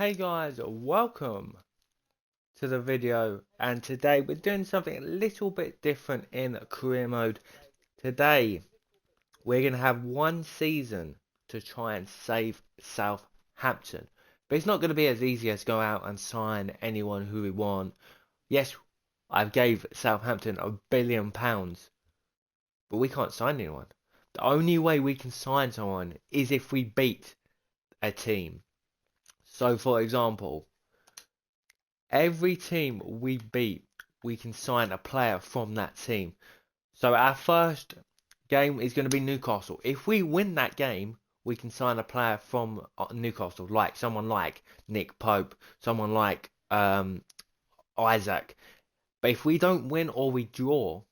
Hey guys, welcome to the video, and today we're doing something a little bit different in career mode. Today we're going to have one season to try and save Southampton, but it's not going to be as easy as go out and sign anyone who we want. Yes, I gave Southampton £1 billion, but we can't sign anyone. The only way we can sign someone is if we beat a team. So for example, every team we beat, we can sign a player from that team. So our first game is going to be Newcastle. If we win that game, we can sign a player from Newcastle, like someone like Nick Pope, someone like Isaac. But if we don't win or we draw,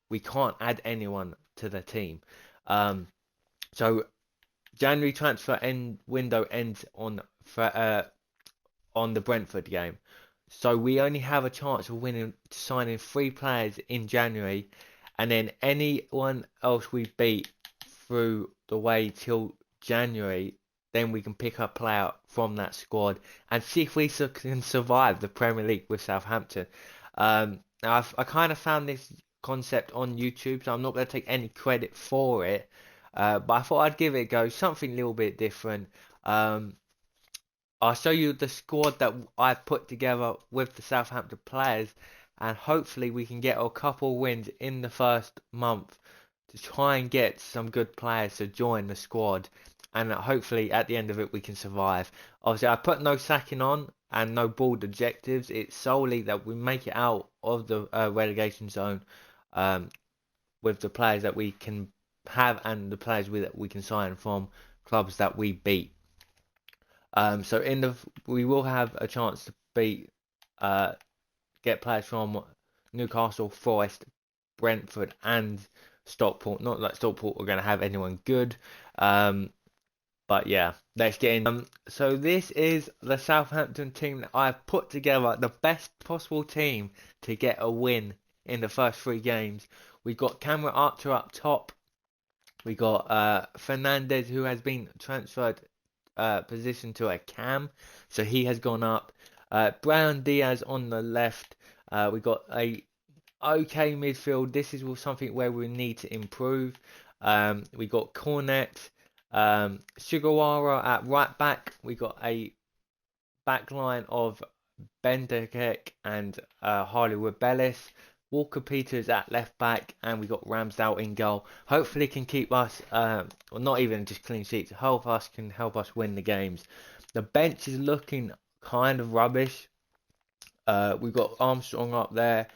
we can't add anyone to the team. So January transfer window ends on the Brentford game. So we only have a chance of signing 3 players in January, and then anyone else we beat through the way till January, then we can pick a player from that squad and see if we can survive the Premier League with Southampton. Now I kind of found this concept on YouTube, so I'm not going to take any credit for it, but I thought I'd give it a go, something a little bit different. I'll show you the squad that I've put together with the Southampton players, and hopefully we can get a couple wins in the first month to try and get some good players to join the squad, and hopefully at the end of it we can survive. Obviously I put no sacking on and no board objectives. It's solely that we make it out of the relegation zone with the players that we can have and the players that we can sign from clubs that we beat. So we will have a chance to get players from Newcastle, Forest, Brentford, and Stockport. Not that Stockport are going to have anyone good, but yeah, let's get in. So this is the Southampton team that I've put together, the best possible team to get a win in the first 3 games. We got Cameron Archer up top. We got Fernandez, who has been transferred position to a cam, so he has gone up. Brown Diaz on the left. We got a okay midfield. This is something where we need to improve. We got Cornet, Sugawara at right back. We got a back line of Bendekek and Hollywood Bellis. Walker Peters at left back, and we got Ramsdale in goal. Hopefully can keep us, well, not even just clean sheets, help us win the games. The bench is looking kind of rubbish. We've got Armstrong up there,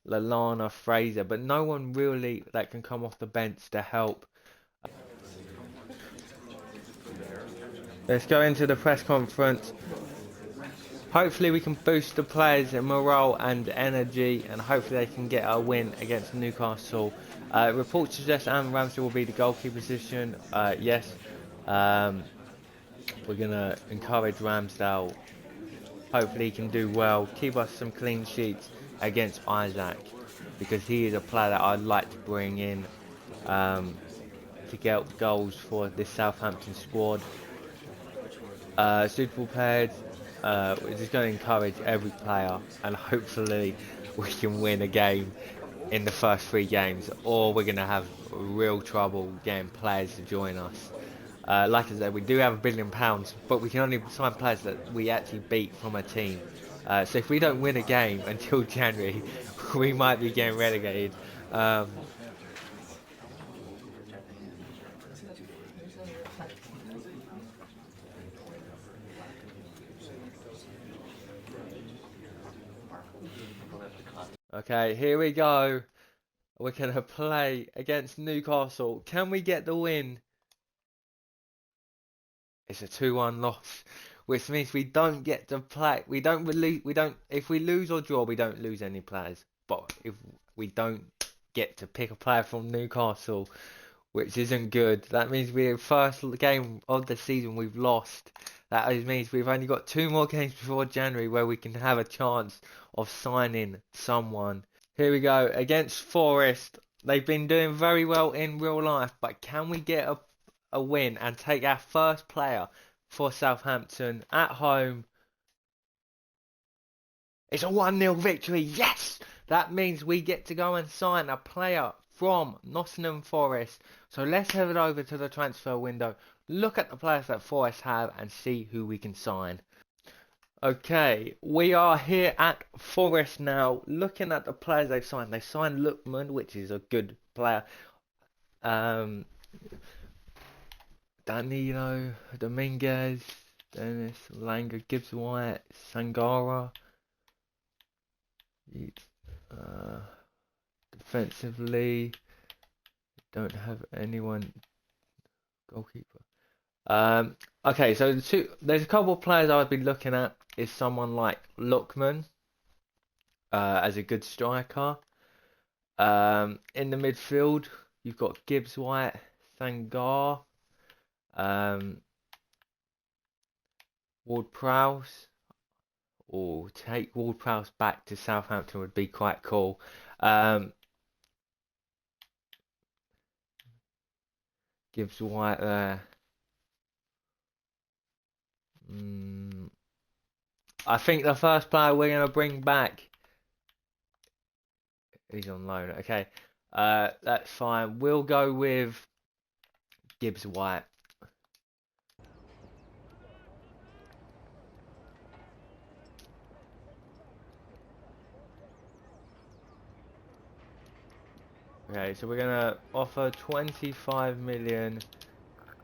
Lallana, Fraser, but no one really that can come off the bench to help. Let's go into the press conference. Hopefully we can boost the players' morale and energy, and hopefully they can get a win against Newcastle. Reports suggest Ramsdale will be the goalkeeper position. Yes. We're going to encourage Ramsdale. Hopefully he can do well, keep us some clean sheets against Isaac, because he is a player that I'd like to bring in to get goals for this Southampton squad. Suitable players. We're just going to encourage every player, and hopefully we can win a game in the first 3 games, or we're going to have real trouble getting players to join us. Like I said, we do have £1 billion, but we can only sign players that we actually beat from a team. So if we don't win a game until January, we might be getting relegated. Okay, here we go. We're going to play against Newcastle. Can we get the win? It's a 2-1 loss, which means we don't get to play. If we lose or draw, we don't lose any players. But if we don't get to pick a player from Newcastle, which isn't good, that means we're first game of the season we've lost. That means we've only got 2 more games before January where we can have a chance of signing someone. Here we go, against Forest. They've been doing very well in real life, but can we get a win and take our first player for Southampton at home It's a 1-0 victory. Yes! That means we get to go and sign a player from Nottingham Forest. So let's head over to the transfer window, look at the players that Forest have and see who we can sign. Okay, we are here at Forest now, looking at the players they've signed. They signed Lookman, which is a good player. Danilo, Dominguez, Dennis, Langer, Gibbs White, Sangara. Defensively, don't have anyone. Goalkeeper. Okay, so there's a couple of players I've been looking at. Is someone like Lookman, as a good striker. In the midfield, you've got Gibbs White, Sangar, Ward-Prowse. Or take Ward-Prowse back to Southampton would be quite cool. Gibbs White there. I think the first player we're going to bring back, he's on loan. Okay, that's fine. We'll go with Gibbs White. Okay, so we're going to offer 25 million.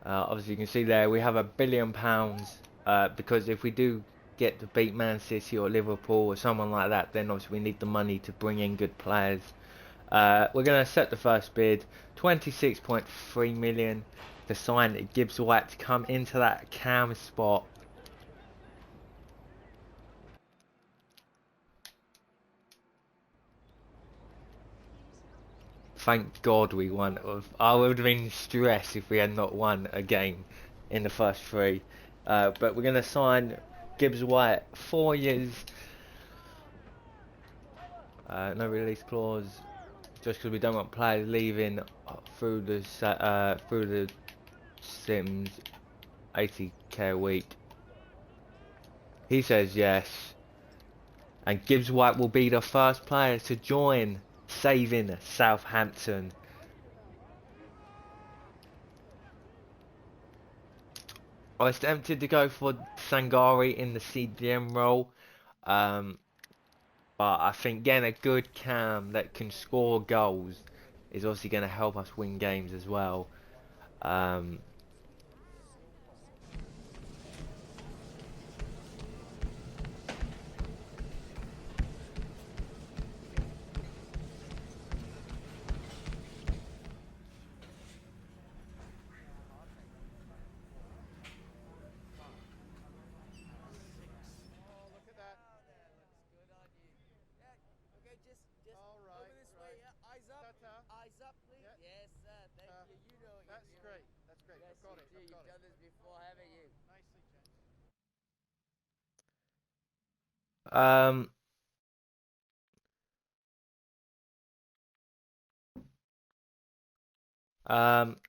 Obviously, you can see there we have £1 billion. Because if we do get to beat Man City or Liverpool or someone like that, then obviously we need the money to bring in good players. We're going to set the first bid, 26.3 million to sign Gibbs White to come into that cam spot. Thank God we won. I would have been stressed if we had not won a game in the first three. But we're going to sign Gibbs White, 4 years. No release clause. Just because we don't want players leaving through the Sims, 80k a week. He says yes, and Gibbs White will be the first player to join Saving Southampton. I was tempted to go for Sangari in the CDM role, but I think getting a good cam that can score goals is obviously going to help us win games as well.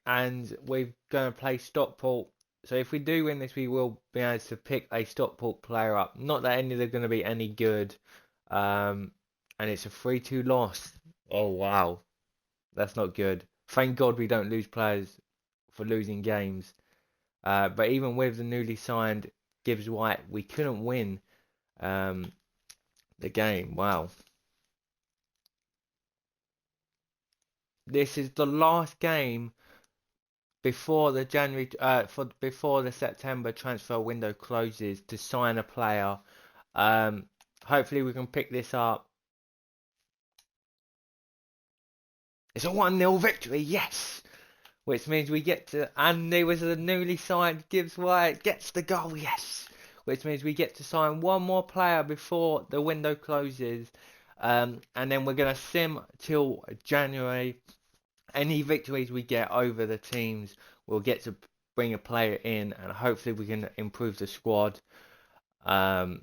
And we're going to play Stockport. So if we do win this, we will be able to pick a Stockport player up. Not that any of them are going to be any good. And it's a 3-2 loss. Oh, wow. That's not good. Thank God we don't lose players for losing games. But even with the newly signed Gibbs White, we couldn't win the game. Wow. This is the last game before the before the September transfer window closes to sign a player. Hopefully we can pick this up. It's a 1-0 victory, yes! Which means we get to, and there was a newly signed Gibbs White gets the goal, yes! Which means we get to sign one more player before the window closes. And then we're going to sim till January. Any victories we get over the teams, we'll get to bring a player in, and hopefully we can improve the squad. But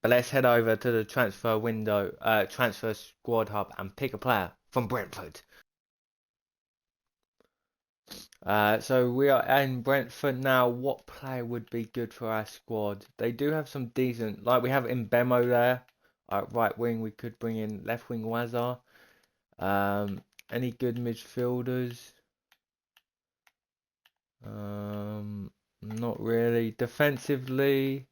let's head over to the transfer window, transfer squad hub, and pick a player from Brentford. So we are in Brentford now. What player would be good for our squad? They do have some decent, like we have Mbemo there. Right wing, we could bring in left wing Wazza. Any good midfielders? Not really. Defensively,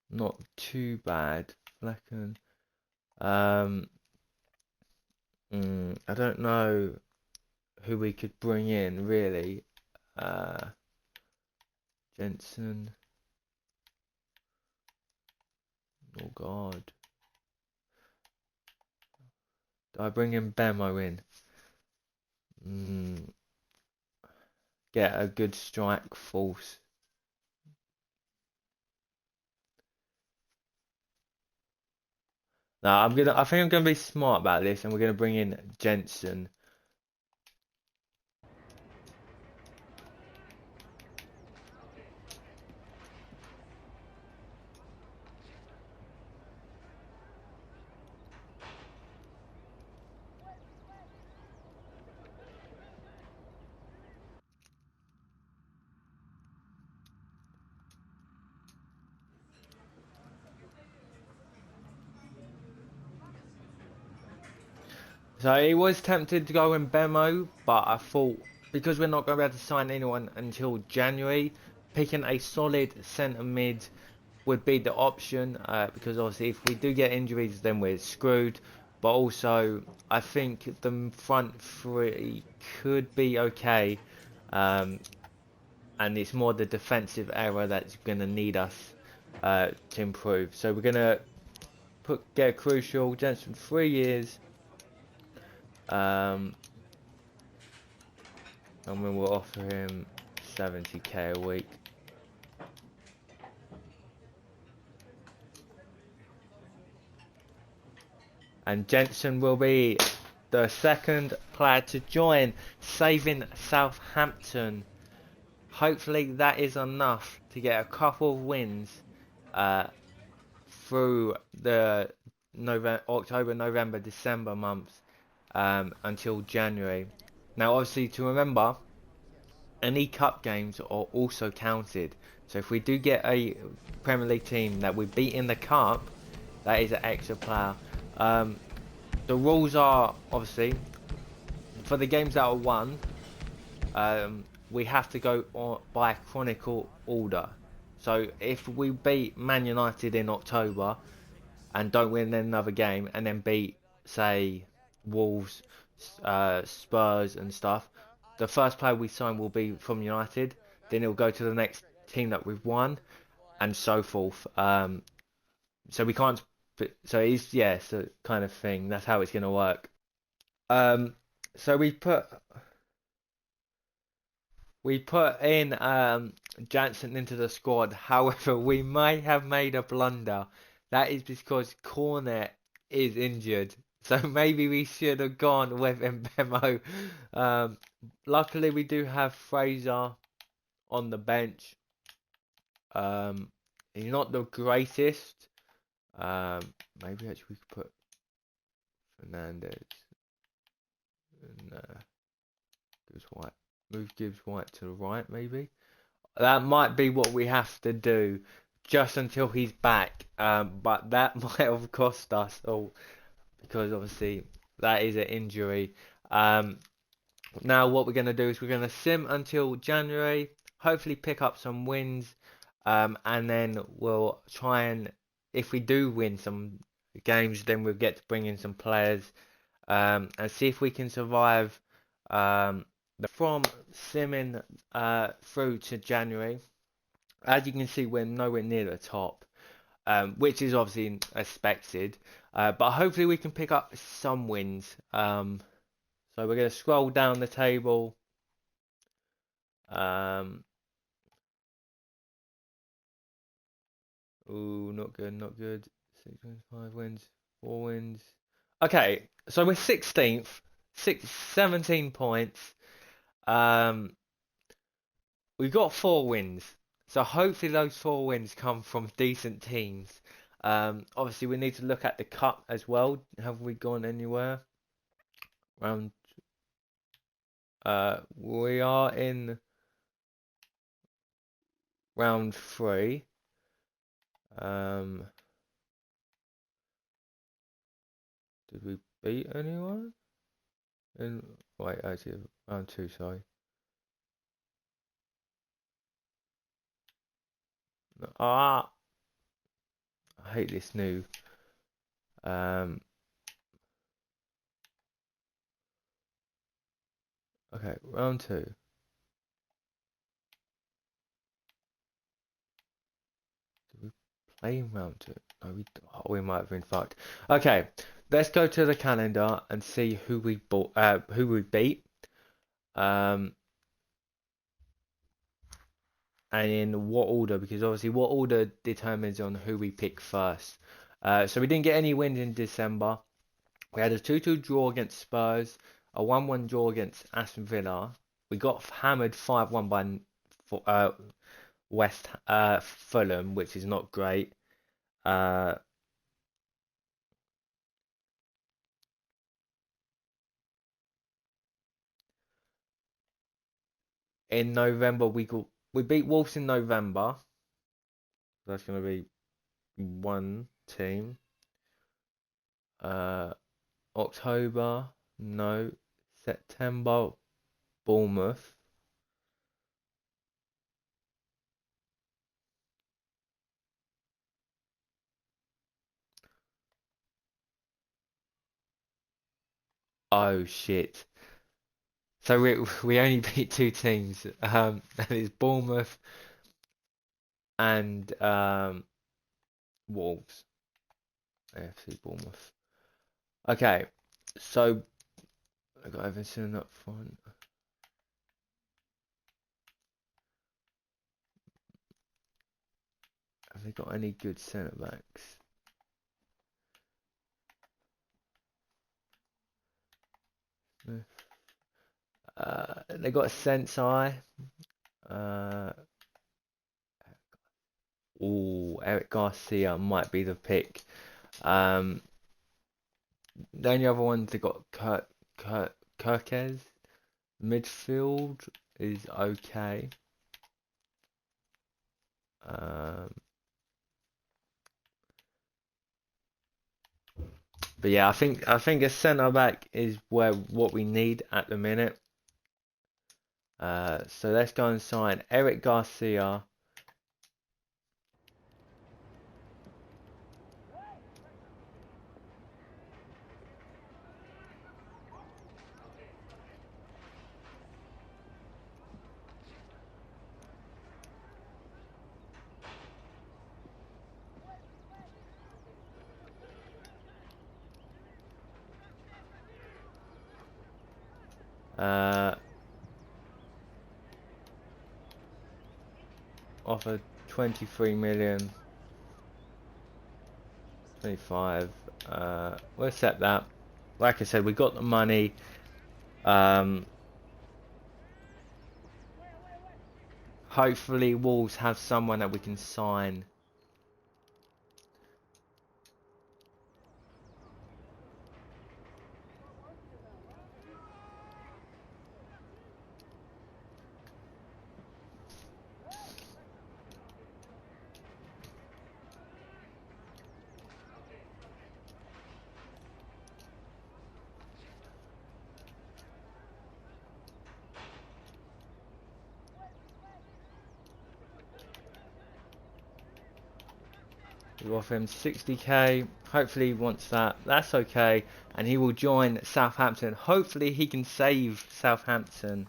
not too bad. Flecken. I don't know who we could bring in really. Jensen. Oh God. Do I bring in Bemo in? Get a good strike force. No, I think I'm gonna be smart about this, and we're gonna bring in Jensen. So he was tempted to go in Bemo, but I thought because we're not going to be able to sign anyone until January, picking a solid centre mid would be the option. Because obviously, if we do get injuries, then we're screwed. But also, I think the front three could be okay, and it's more the defensive area that's going to need us to improve. So we're going to get a crucial Jensen 3 years. And we will offer him 70k a week. And Jensen will be the second player to join Saving Southampton. Hopefully that is enough to get a couple of wins through the October, November, December months until January. Now obviously to remember, any cup games are also counted. So if we do get a Premier League team that we beat in the cup, that is an extra player. The rules are obviously for the games that are won, we have to go by chronicle order. So if we beat Man United in October and don't win another game, and then beat say Wolves, Spurs and stuff, the first player we sign will be from United. Then it'll go to the next team that we've won, and so forth. So we can't. So it's the kind of thing. That's how it's gonna work. So we put in Jansen into the squad. However, we may have made a blunder. That is because Cornet is injured. So maybe we should have gone with Mbemo. Luckily, we do have Fraser on the bench. He's not the greatest. Maybe actually we could put Fernandez. And, Gibbs White. Move Gibbs White to the right, maybe. That might be what we have to do just until he's back. But that might have cost us all because obviously that is an injury. Now what we're going to do is we're going to sim until January, hopefully pick up some wins, and then we'll try and, if we do win some games, then we'll get to bring in some players and see if we can survive from simming through to January. As you can see, we're nowhere near the top, which is obviously expected, but hopefully we can pick up some wins. So we're going to scroll down the table. Ooh, not good, not good. 6 wins, 5 wins, 4 wins. Okay, so we're 16th, 17 points. We've got 4 wins. So hopefully those 4 wins come from decent teams. Obviously we need to look at the cup as well. Have we gone anywhere? Round we are in round 3. Did we beat anyone? Wait, actually, round 2, sorry. I hate this new. Okay, round 2. Did we play in round 2? No, we might have been fucked. Okay, let's go to the calendar and see who we beat. And in what order, because obviously what order determines on who we pick first. So we didn't get any wins in December. We had a 2-2 draw against Spurs, a 1-1 draw against Aston Villa. We got hammered 5-1 by Fulham, which is not great. In November we beat Wolves in November. That's going to be one team. October, no. September, Bournemouth. Oh shit. So we only beat 2 teams. That is Bournemouth and Wolves. AFC Bournemouth. Okay, so I got Everton up front. Have they got any good centre backs? They got a Sensei. Eric Garcia might be the pick. The only other ones they got Kirkez. Midfield is okay. But yeah, I think a centre back is what we need at the minute. So let's go and sign Eric Garcia. Offer 23 million. 25. We'll accept that. Like I said, we got the money. Hopefully Wolves have someone that we can sign. We offer him 60k. Hopefully he wants that. That's okay. And he will join Southampton. Hopefully he can save Southampton.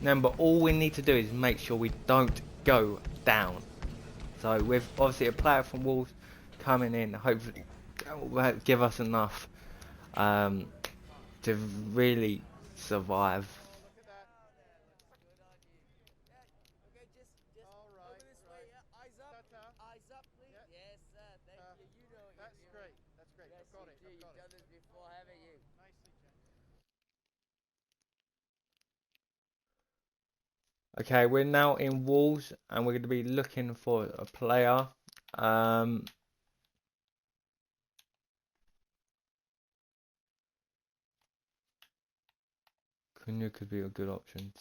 Remember, all we need to do is make sure we don't go down. So with obviously a player from Wolves coming in, hopefully that will give us enough to really survive. Okay, we're now in Wolves and we're going to be looking for a player. Cunha could be a good option.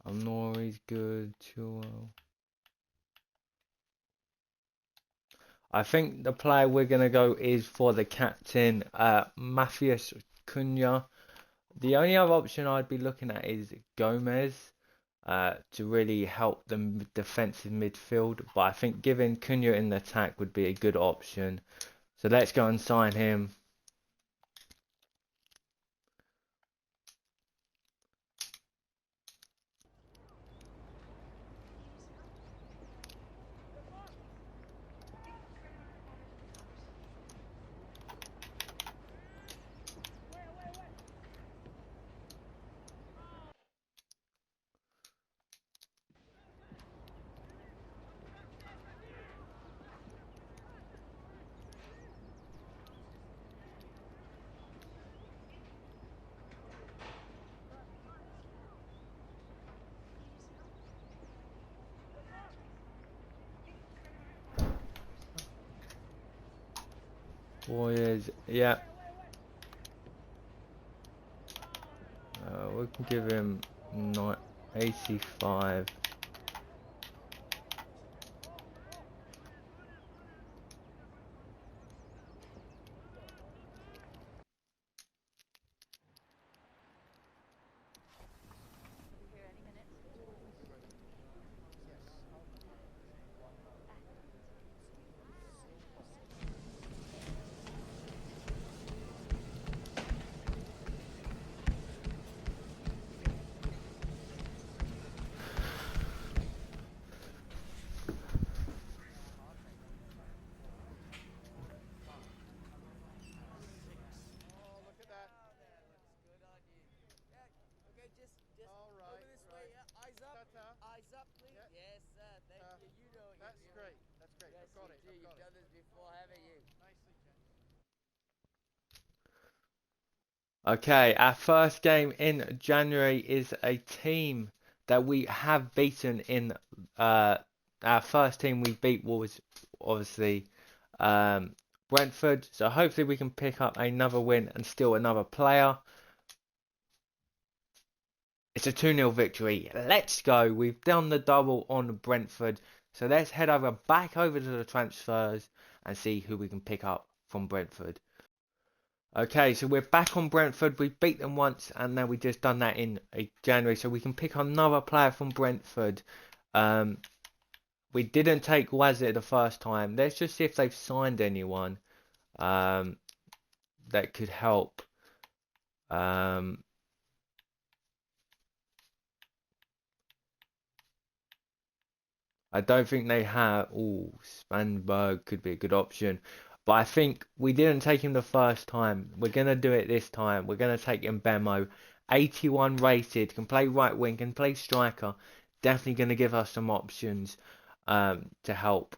Nori's good. Chilwell. I think the player we're going to go is for the captain, Matthias Cunha. The only other option I'd be looking at is Gomez to really help the defensive midfield. But I think giving Cunha in the attack would be a good option. So let's go and sign him. Warriors, yeah. We can give him 85. Okay, our first game in January is a team that we have beaten in our first team we beat was obviously Brentford. So hopefully we can pick up another win and steal another player. It's a 2-0 victory. Let's go. We've done the double on Brentford. So let's head back over to the transfers and see who we can pick up from Brentford. Okay, so we're back on Brentford. We beat them once, and now we just done that in January. So we can pick another player from Brentford. We didn't take Wazir the first time. Let's just see if they've signed anyone that could help. I don't think they have. Oh, Spanberg could be a good option. But I think we didn't take him the first time. We're going to do it this time. We're going to take Mbemo. 81 rated. Can play right wing. Can play striker. Definitely going to give us some options to help.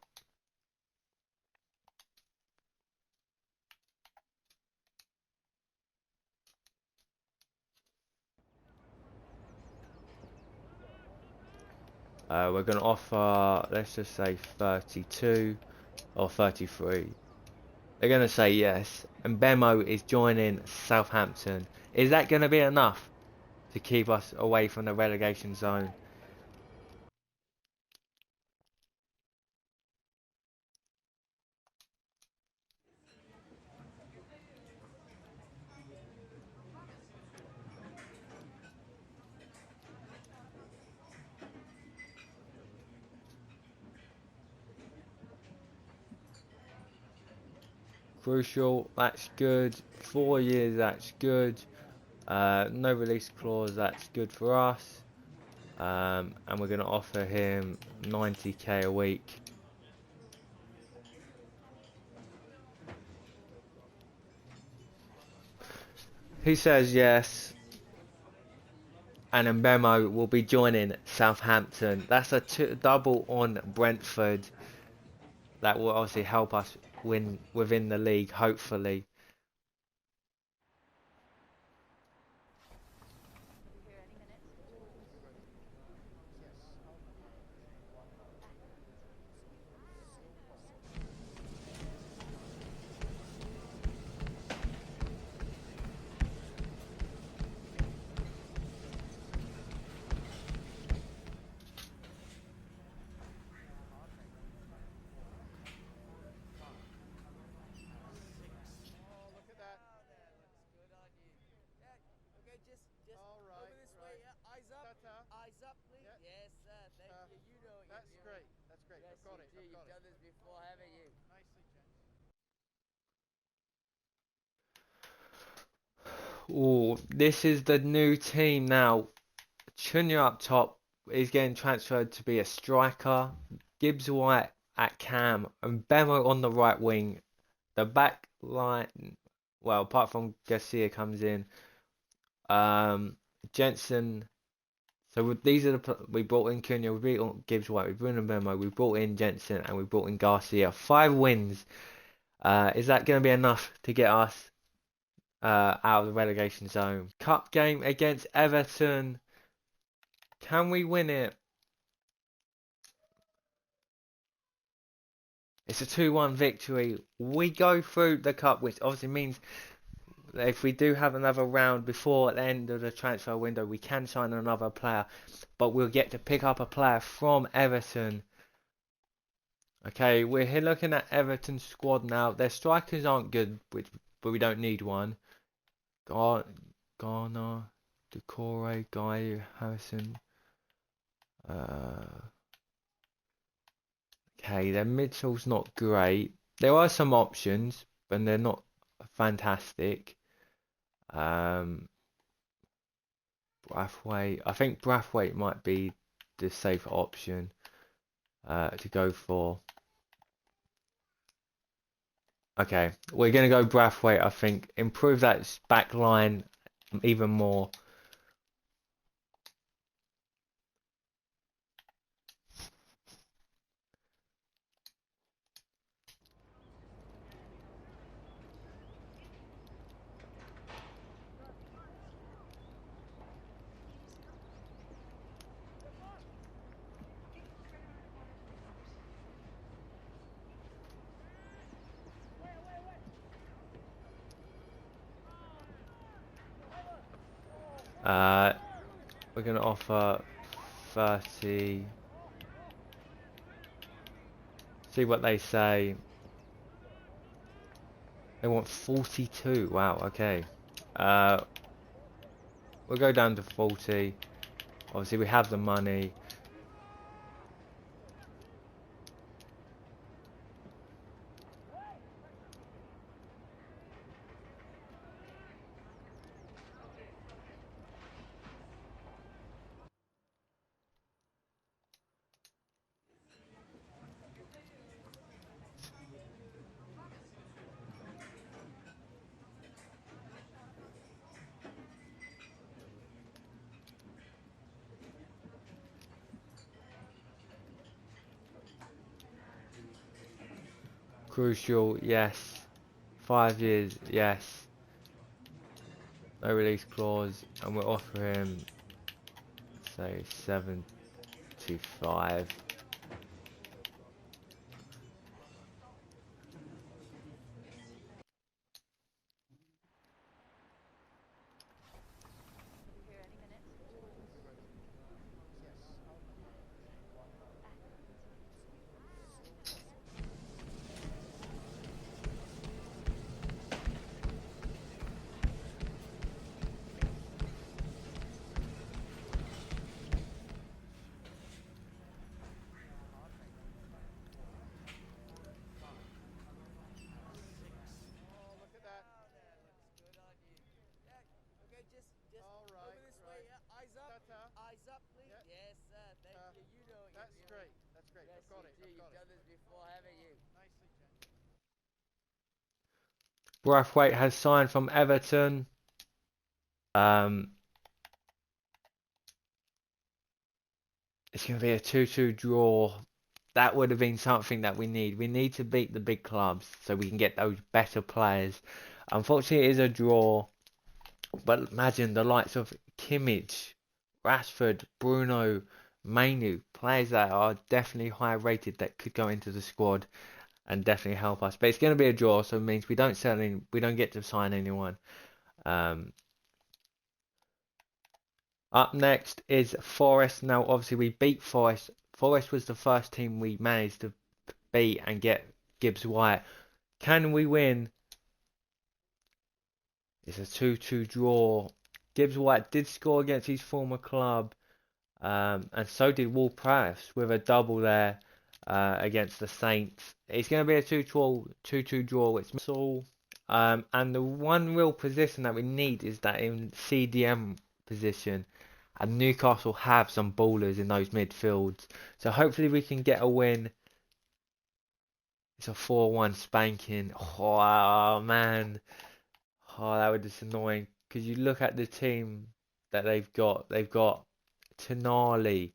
We're going to offer, let's just say 32 or 33. They're going to say yes. And Mbemo is joining Southampton. Is that going to be enough to keep us away from the relegation zone? Crucial, that's good. 4 years, that's good. No release clause, that's good for us. And we're going to offer him 90k a week. He says yes. And Mbemo will be joining Southampton. That's a double on Brentford. That will obviously help us win within the league, hopefully. Yes, sir. Thank you. You know what That's you're great. doing. That's great. Yes, I've got you it. do. I've got You've it. done this before, haven't you? Nicely, gents. Oh, this is the new team now. Chunya up top is getting transferred to be a striker. Gibbs White at cam and Bemo on the right wing. The back line, well, apart from Garcia comes in, um, Jensen. So these are we brought in Cunha, we brought in Gibbs White, we brought in Bemo, we brought in Jensen, and we brought in Garcia. 5 wins. Is that going to be enough to get us out of the relegation zone? Cup game against Everton. Can we win it? It's a 2-1 victory. We go through the cup, which obviously means that if we do have another round before the end of the transfer window, we can sign another player, but we'll get to pick up a player from Everton. Okay, we're here looking at Everton's squad now. Their strikers aren't good, but we don't need one. Garner, Decore, Guy, Harrison. Uh, okay, their midfield's not great. There are some options, but they're not fantastic. Um, Brathwaite. I think Brathwaite might be the safer option to go for. Okay, we're going to go Brathwaite, I think. Improve that back line even more. Uh, we're going to offer 30. See what they say. They want 42. Wow, okay. Uh, we'll go down to 40. Obviously, we have the money. Crucial, yes. 5 years, yes. No release clause, and we'll offer him, say, 75. Oh, look at that. Oh, that looks good on you. Yeah. Okay, just All over right, this way. right. Yeah. Eyes up. Ta-ta. Eyes up, please. Yeah. Yes, sir. Thank you. You know what you're That's doing. great. That's great. Yes, I've got you it. do. I've got You've it. done this before, haven't you? Nicely, gents. Brathwaite has signed from Everton. Um, it's going to be a 2-2 draw. That would have been something that we need. We need to beat the big clubs so we can get those better players. Unfortunately, it is a draw. But imagine the likes of Kimmich, Rashford, Bruno, Mainu, players that are definitely high rated that could go into the squad and definitely help us. But it's going to be a draw, so it means we don't get to sign anyone. Um, Up next is Forest. Now, obviously, we beat Forest. Forest was the first team we managed to beat and get Gibbs White. Can we win? It's a 2-2 draw. Gibbs White did score against his former club. And so did Wolves with a double there against the Saints. It's going to be a 2-2 draw. It's all. And the one real position that we need is that in CDM position. And Newcastle have some ballers in those midfields. So hopefully we can get a win. It's a 4-1 spanking. Oh, man. Oh, that would just annoying. Because you look at the team that they've got. They've got Tonali,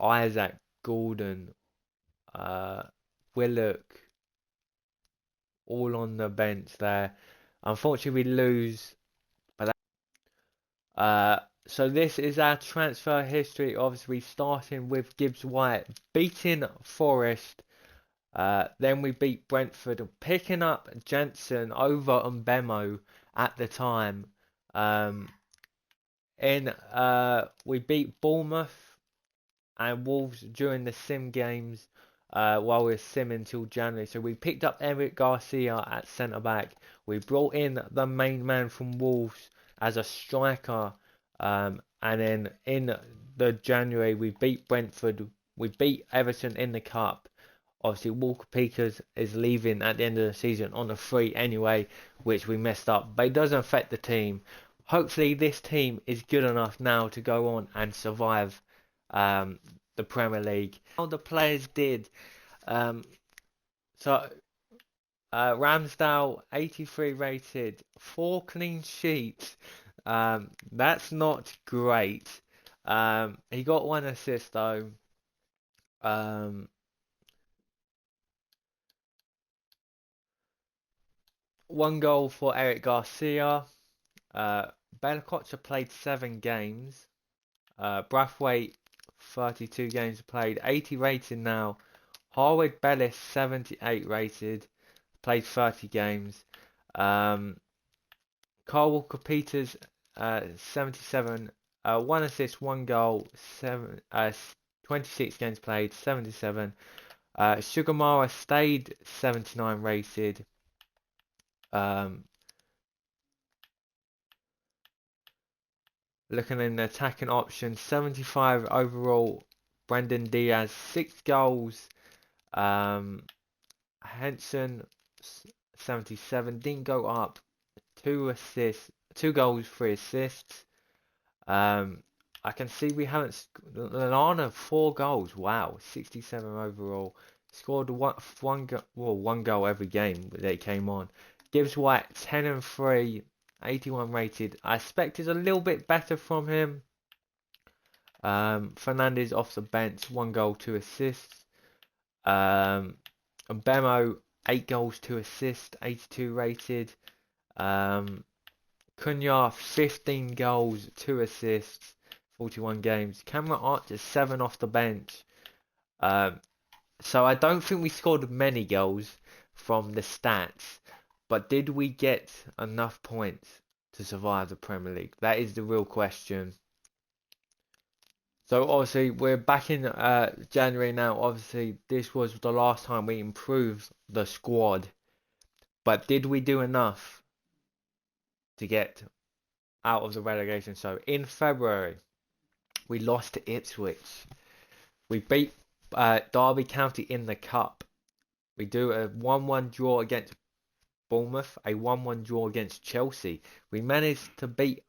Isaac, Gordon, uh, Willock, all on the bench there. Unfortunately, we lose. But so this is our transfer history. Obviously, starting with Gibbs White beating Forest. Then we beat Brentford, picking up Jensen over Mbemo at the time. We beat Bournemouth and Wolves during the sim games while we were simming until January. So we picked up Eric Garcia at centre back. We brought in the main man from Wolves as a striker. And then in the January we beat Brentford. We beat Everton in the cup. Obviously Walker Peters is leaving at the end of the season on a free anyway, which we messed up. But it doesn't affect the team. Hopefully this team is good enough now to go on and survive the Premier League. How the players did. Um, so Ramsdale 83 rated, 4 clean sheets. That's not great. He got 1 assist though. Um, 1 goal for Eric Garcia. Belakocha played 7 games. Brathwaite 32 games played, 80 rated now. Harwood Bellis 78 rated, played 30 games. Carl Walker Peters 77, 1 assist, 1 goal, 26 games played, 77. Sugamara stayed 79 rated. Looking in the attacking options, 75 overall. Brendan Diaz 6 goals. Henson 77 didn't go up. 2 assists, 2 goals, 3 assists. I can see we haven't. Lallana 4 goals. Wow, 67 overall. Scored one goal every game that he came on. Gibbs White 10 and 3, 81 rated. I expected a little bit better from him. Fernandez off the bench, 1 goal, 2 assists. Bemo 8 goals, 2 assists, 82 rated. Cunha 15 goals, 2 assists, 41 games. Cameron Archer 7 off the bench. So I don't think we scored many goals from the stats, but did we get enough points to survive the Premier League? That is the real question. So obviously we're back in January now. Obviously this was the last time we improved the squad, but did we do enough to get out of the relegation? So in February we lost to Ipswich. We beat Derby County in the cup. We do a 1-1 draw against Bournemouth, a 1-1 draw against Chelsea. We managed to beat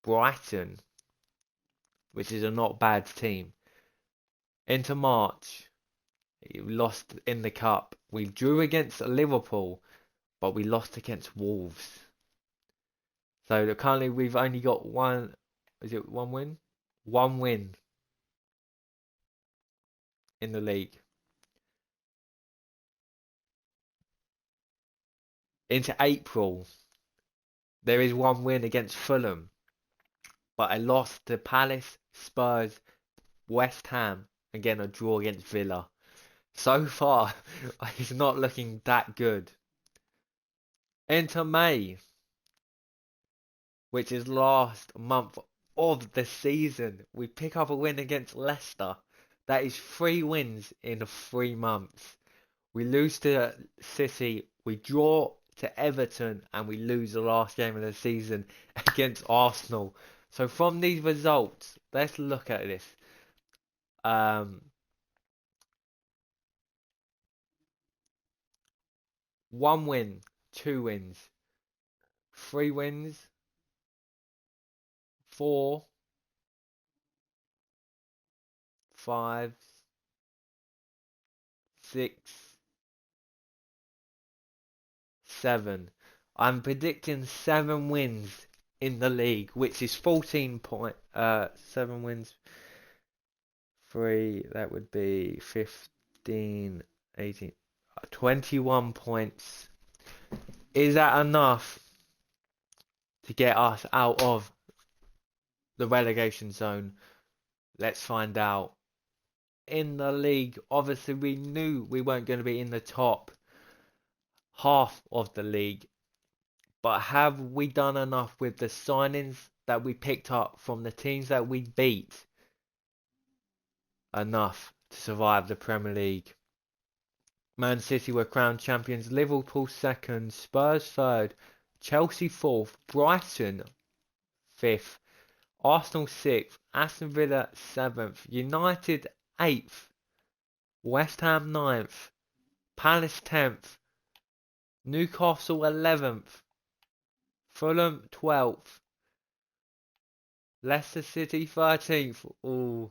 Brighton, which is a not bad team. Into March, we lost in the cup. We drew against Liverpool, but we lost against Wolves. So currently we've only got one. Is it 1 win? 1 win in the league. Into April, there is 1 win against Fulham, but I lost to Palace, Spurs, West Ham, again a draw against Villa. So far, it's not looking that good. Into May, which is last month of the season, we pick up a win against Leicester. That is 3 wins in 3 months. We lose to City, we draw to Everton, and we lose the last game of the season against Arsenal. So from these results, let's look at this. Um, 1 win, 2 wins, 3 wins, 4, 5, 6, 7. I'm predicting 7 wins in the league, which is 7 wins. 3, that would be 15, 18, 21 points. Is that enough to get us out of the relegation zone? Let's find out. In the league, obviously we knew we weren't going to be in the top half of the league, but have we done enough with the signings that we picked up from the teams that we beat enough to survive the Premier League? Man City were crowned champions, Liverpool second, Spurs third, Chelsea fourth, Brighton fifth, Arsenal sixth, Aston Villa seventh, United eighth, West Ham ninth, Palace 10th, Newcastle 11th, Fulham 12th, Leicester City 13th, ooh,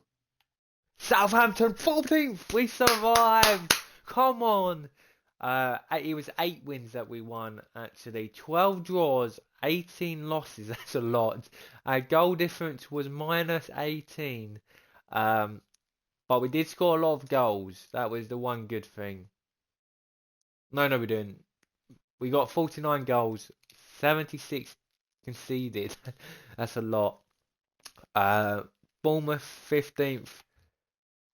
Southampton 14th. We survived. Come on. It was 8 wins that we won actually. 12 draws, 18 losses. That's a lot. Goal difference was -18. But we did score a lot of goals. That was the one good thing. No, we didn't. We got 49 goals, 76 conceded. That's a lot. Bournemouth 15th,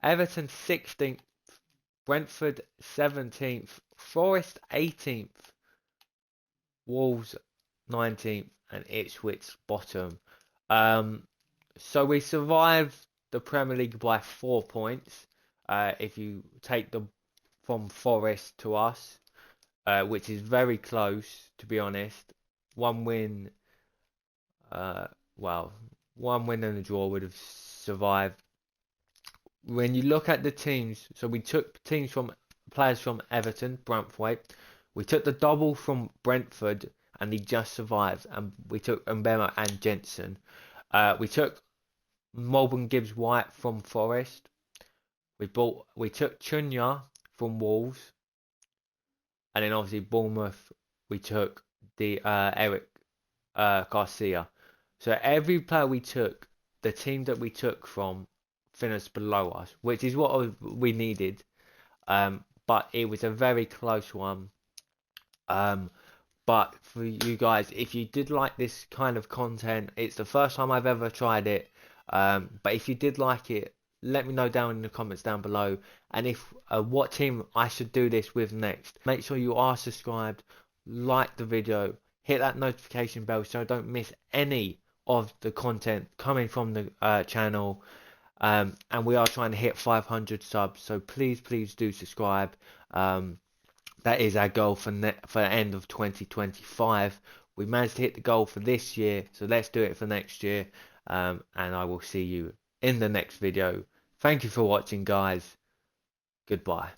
Everton 16th, Brentford 17th, Forest 18th, Wolves 19th, and Ipswich bottom. So we survived the Premier League by 4 points. If you take the from Forest to us, which is very close, to be honest. 1 win, well, 1 win and a draw would have survived. When you look at the teams, so we took players from Everton, Brantthwaite. We took the double from Brentford, and he just survived. And we took Mbema and Jensen. We took Melbourne Gibbs White from Forest. We took Chunya from Wolves, and then obviously Bournemouth. We took the Eric Garcia. So every player we took, the team that we took from finished below us, which is what we needed. But it was a very close one. But for you guys, if you did like this kind of content, it's the first time I've ever tried it. But if you did like it, let me know down in the comments down below. And if what team I should do this with next. Make sure you are subscribed, like the video, hit that notification bell so I don't miss any of the content coming from the channel. And we are trying to hit 500 subs, so please do subscribe. That is our goal for the end of 2025. We managed to hit the goal for this year, so let's do it for next year. And I will see you in the next video. Thank you for watching, guys. Goodbye.